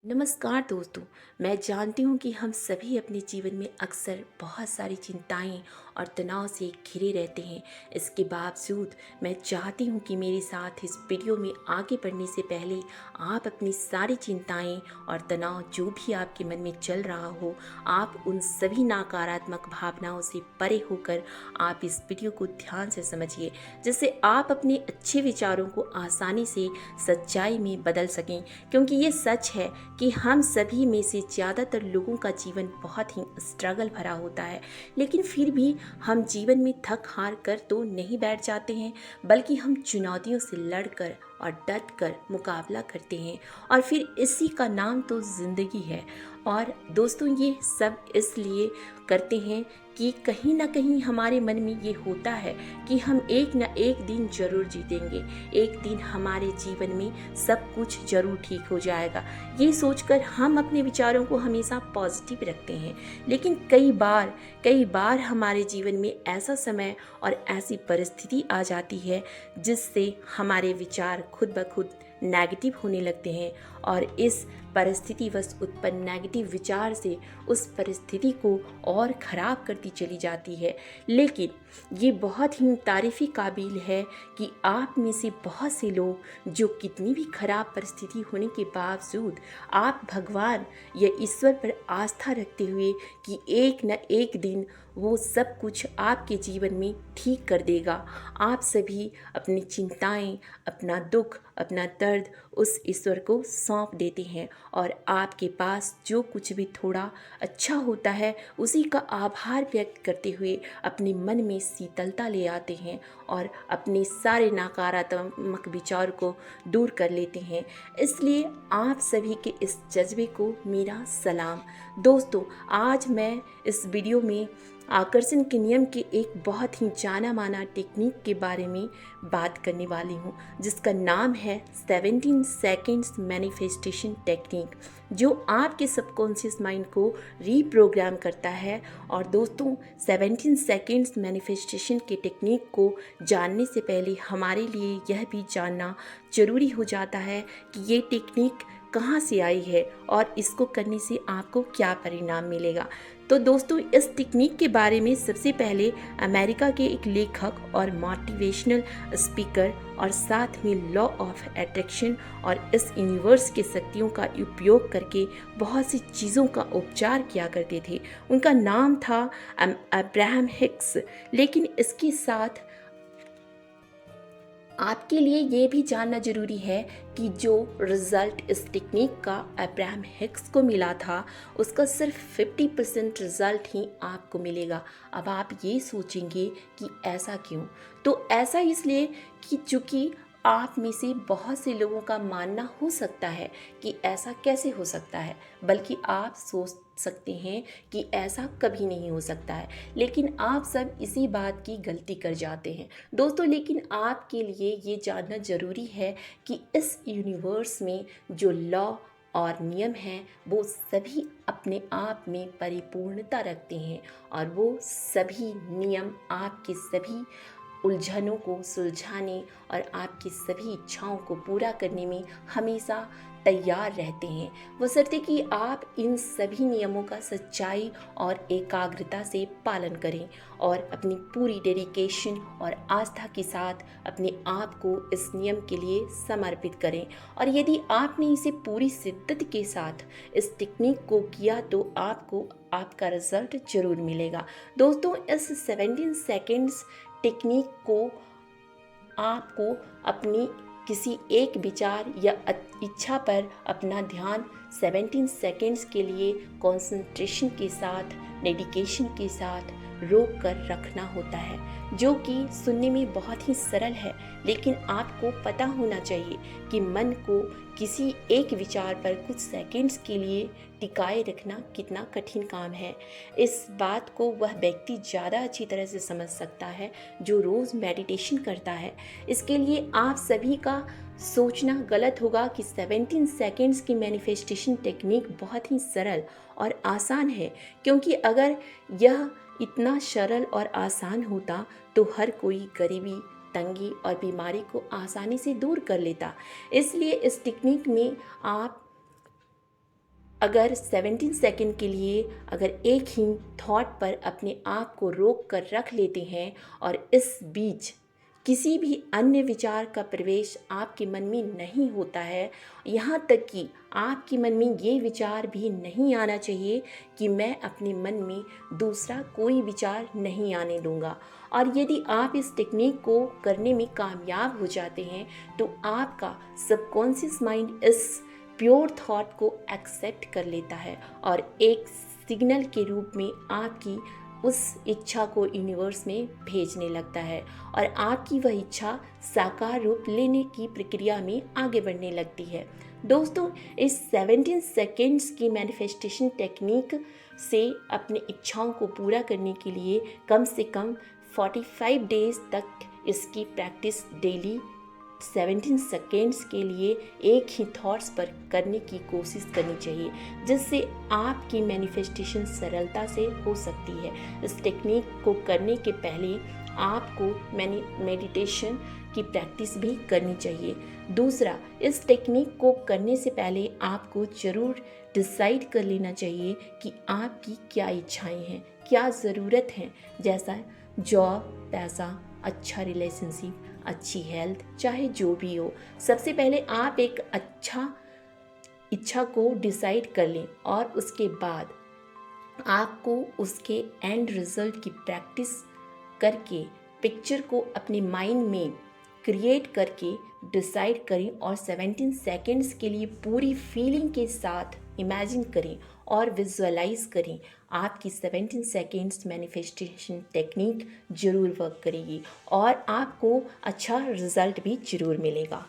नमस्कार दोस्तों। मैं जानती हूँ कि हम सभी अपने जीवन में अक्सर बहुत सारी चिंताएं और तनाव से घिरे रहते हैं। इसके बावजूद मैं चाहती हूँ कि मेरे साथ इस वीडियो में आगे बढ़ने से पहले आप अपनी सारी चिंताएं और तनाव जो भी आपके मन में चल रहा हो, आप उन सभी नकारात्मक भावनाओं से परे होकर आप इस वीडियो को ध्यान से समझिए, जिससे आप अपने अच्छे विचारों को आसानी से सच्चाई में बदल सकें। क्योंकि ये सच है कि हम सभी में से ज़्यादातर लोगों का जीवन बहुत ही स्ट्रगल भरा होता है, लेकिन फिर भी हम जीवन में थक हार कर तो नहीं बैठ जाते हैं, बल्कि हम चुनौतियों से लड़कर और डट कर मुकाबला करते हैं। और फिर इसी का नाम तो ज़िंदगी है। और दोस्तों, ये सब इसलिए करते हैं कि कहीं ना कहीं हमारे मन में ये होता है कि हम एक न एक दिन ज़रूर जीतेंगे, एक दिन हमारे जीवन में सब कुछ ज़रूर ठीक हो जाएगा। ये सोचकर हम अपने विचारों को हमेशा पॉजिटिव रखते हैं। लेकिन कई बार हमारे जीवन में ऐसा समय और ऐसी परिस्थिति आ जाती है जिससे हमारे विचार खुद ब खुद नेगेटिव होने लगते हैं, और इस परिस्थितिवश उत्पन्न नेगेटिव विचार से उस परिस्थिति को और ख़राब करती चली जाती है। लेकिन ये बहुत ही तारीफ़ी काबिल है कि आप में से बहुत से लोग जो कितनी भी खराब परिस्थिति होने के बावजूद आप भगवान या ईश्वर पर आस्था रखते हुए कि एक न एक दिन वो सब कुछ आपके जीवन में ठीक कर देगा। आप सभी अपनी चिंताएं, अपना दुख, अपना दर्द उस ईश्वर को सौंप देते हैं, और आपके पास जो कुछ भी थोड़ा अच्छा होता है उसी का आभार व्यक्त करते हुए अपने मन में शीतलता ले आते हैं और अपने सारे नकारात्मक विचार को दूर कर लेते हैं। इसलिए आप सभी के इस जज्बे को मेरा सलाम। दोस्तों, आज मैं इस वीडियो में आकर्षण के नियम के एक बहुत ही जाना माना टेक्निक के बारे में बात करने वाली हूँ, जिसका नाम है 17 सेकेंड्स मैनिफेस्टेशन टेक्निक, जो आपके सबकॉन्शियस माइंड को रीप्रोग्राम करता है। और दोस्तों, 17 सेकेंड्स मैनिफेस्टेशन के टेक्निक को जानने से पहले हमारे लिए यह भी जानना ज़रूरी हो जाता है कि ये टेक्निक कहाँ से आई है और इसको करने से आपको क्या परिणाम मिलेगा। तो दोस्तों, इस टेक्निक के बारे में सबसे पहले अमेरिका के एक लेखक और मोटिवेशनल स्पीकर और साथ में लॉ ऑफ अट्रैक्शन और इस यूनिवर्स के शक्तियों का उपयोग करके बहुत सी चीज़ों का उपचार किया करते थे। उनका नाम था अब्राहम हिक्स। लेकिन इसके साथ आपके लिए ये भी जानना ज़रूरी है कि जो रिज़ल्ट इस टेक्निक का अब्राहम हिक्स को मिला था, उसका सिर्फ 50% रिज़ल्ट ही आपको मिलेगा। अब आप ये सोचेंगे कि ऐसा क्यों? तो ऐसा इसलिए कि चूँकि आप में से बहुत से लोगों का मानना हो सकता है कि ऐसा कैसे हो सकता है, बल्कि आप सोच सकते हैं कि ऐसा कभी नहीं हो सकता है। लेकिन आप सब इसी बात की गलती कर जाते हैं दोस्तों। लेकिन आपके लिए ये जानना ज़रूरी है कि इस यूनिवर्स में जो लॉ और नियम हैं वो सभी अपने आप में परिपूर्णता रखते हैं, और वो सभी नियम आपके सभी उलझनों को सुलझाने और आपकी सभी इच्छाओं को पूरा करने में हमेशा तैयार रहते हैं, बशर्ते कि आप इन सभी नियमों का सच्चाई और एकाग्रता से पालन करें और अपनी पूरी डेडिकेशन और आस्था के साथ अपने आप को इस नियम के लिए समर्पित करें। और यदि आपने इसे पूरी शिद्दत के साथ इस टेक्निक को किया तो आपको आपका रिजल्ट जरूर मिलेगा। दोस्तों, इस 17 सेकेंड्स टेक्निक को आपको अपनी किसी एक विचार या इच्छा पर अपना ध्यान 17 सेकेंड्स के लिए कंसंट्रेशन के साथ, डेडिकेशन के साथ रोक कर रखना होता है, जो कि सुनने में बहुत ही सरल है। लेकिन आपको पता होना चाहिए कि मन को किसी एक विचार पर कुछ सेकंड्स के लिए टिकाए रखना कितना कठिन काम है। इस बात को वह व्यक्ति ज़्यादा अच्छी तरह से समझ सकता है जो रोज़ मेडिटेशन करता है। इसके लिए आप सभी का सोचना गलत होगा कि 17 सेकेंड्स की मैनिफेस्टेशन टेक्निक बहुत ही सरल और आसान है, क्योंकि अगर यह इतना सरल और आसान होता तो हर कोई गरीबी, तंगी और बीमारी को आसानी से दूर कर लेता। इसलिए इस टेक्निक में आप अगर 17 सेकंड के लिए अगर एक ही थॉट पर अपने आप को रोक कर रख लेते हैं और इस बीच किसी भी अन्य विचार का प्रवेश आपके मन में नहीं होता है, यहाँ तक कि आपके मन में ये विचार भी नहीं आना चाहिए कि मैं अपने मन में दूसरा कोई विचार नहीं आने दूंगा। और यदि आप इस टेक्निक को करने में कामयाब हो जाते हैं तो आपका सबकॉन्शियस माइंड इस प्योर थॉट को एक्सेप्ट कर लेता है और एक सिग्नल के रूप में आपकी उस इच्छा को यूनिवर्स में भेजने लगता है और आपकी वह इच्छा साकार रूप लेने की प्रक्रिया में आगे बढ़ने लगती है। दोस्तों, इस 17 सेकेंड्स की मैनिफेस्टेशन टेक्निक से अपनी इच्छाओं को पूरा करने के लिए कम से कम 45 डेज तक इसकी प्रैक्टिस डेली 17 सेकेंड्स के लिए एक ही थॉट्स पर करने की कोशिश करनी चाहिए, जिससे आपकी मैनिफेस्टेशन सरलता से हो सकती है। इस टेक्निक को करने के पहले आपको मेडिटेशन की प्रैक्टिस भी करनी चाहिए। दूसरा, इस टेक्निक को करने से पहले आपको ज़रूर डिसाइड कर लेना चाहिए कि आपकी क्या इच्छाएं हैं, क्या ज़रूरत है, जैसा जॉब, पैसा, अच्छा रिलेशनशिप, अच्छी हेल्थ, चाहे जो भी हो। सबसे पहले आप एक अच्छा इच्छा को डिसाइड कर लें और उसके बाद आपको उसके एंड रिजल्ट की प्रैक्टिस करके पिक्चर को अपने माइंड में क्रिएट करके डिसाइड करें और 17 सेकेंड्स के लिए पूरी फीलिंग के साथ इमेजिन करें और विजुअलाइज करें। आपकी 17 सेकेंड्स मैनिफेस्टेशन टेक्निक ज़रूर वर्क करेगी और आपको अच्छा रिजल्ट भी ज़रूर मिलेगा।